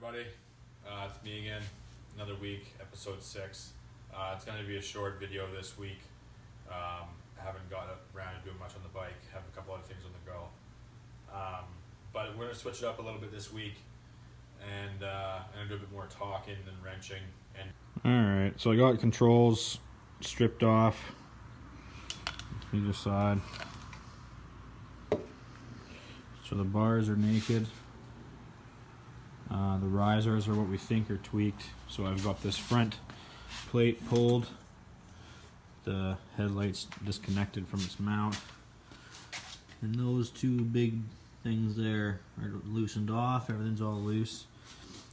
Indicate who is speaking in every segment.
Speaker 1: everybody? It's me again, another week, episode 6. It's going to be a short video this week. I haven't got around to doing much on the bike, have a couple other things on the go. But we're going to switch it up a little bit this week and do a bit more talking and wrenching.
Speaker 2: Alright, so I got controls stripped off either side. So the bars are naked. The risers are what we think are tweaked. So I've got this front plate pulled, the headlights disconnected from its mount, and those two big things there are loosened off. Everything's all loose.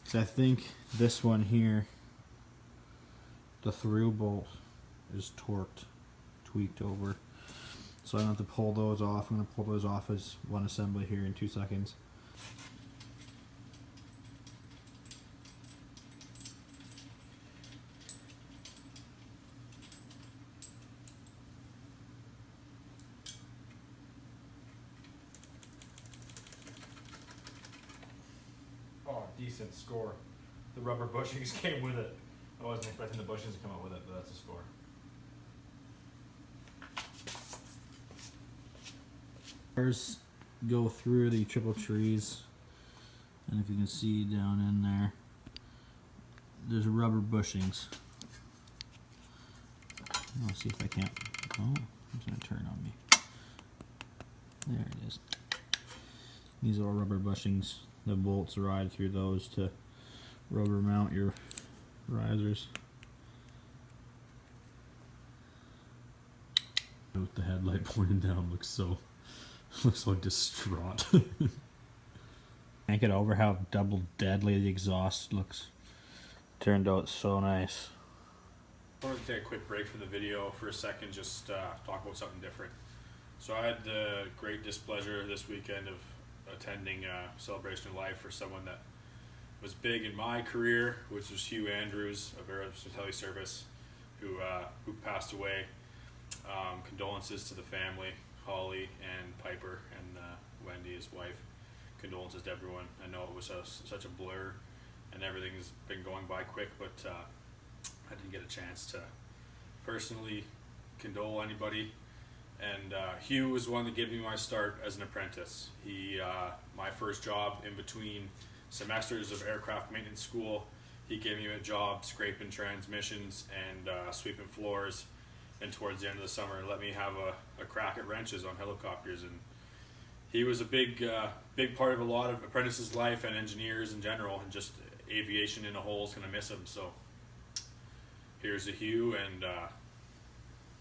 Speaker 2: So I think this one here, the through bolt, is tweaked over. So I don't have to pull those off. I'm going to pull those off as one assembly here in 2 seconds.
Speaker 1: Oh, decent score. The rubber bushings came with it. I wasn't expecting the bushings to come out with it, but that's a score.
Speaker 2: Bars go through the triple trees, and if you can see down in there, there's rubber bushings. I'll see if I can't. Oh, it's going to turn on me. There it is. These are rubber bushings. The bolts ride through those to rubber mount your risers. With the headlight pointing down, looks so distraught. Can't get over how double deadly the exhaust looks. Turned out so nice.
Speaker 1: I wanted to take a quick break from the video for a second, just talk about something different. So I had the great displeasure this weekend of attending a celebration of life for someone that was big in my career, which was Hugh Andrews of Air Softail service, who passed away. Condolences to the family, Harley and Piper and Wendy, his wife. Condolences to everyone. I know it was such a blur and everything's been going by quick, but I didn't get a chance to personally condole anybody. And Hugh was the one that gave me my start as an apprentice. My first job in between semesters of aircraft maintenance school, he gave me a job scraping transmissions and sweeping floors. And towards the end of the summer, let me have a crack at wrenches on helicopters. And he was a big part of a lot of apprentices' life and engineers in general, and just aviation in a whole is going to miss him. So here's to Hugh. And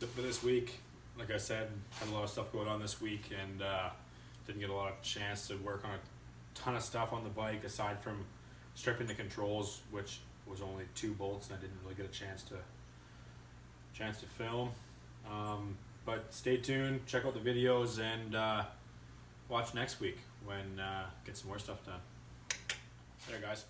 Speaker 1: for this week, like I said, had a lot of stuff going on this week, and didn't get a lot of chance to work on a ton of stuff on the bike aside from stripping the controls, which was only 2 bolts, and I didn't really get a chance to film. But stay tuned, check out the videos, and watch next week when get some more stuff done. There, guys.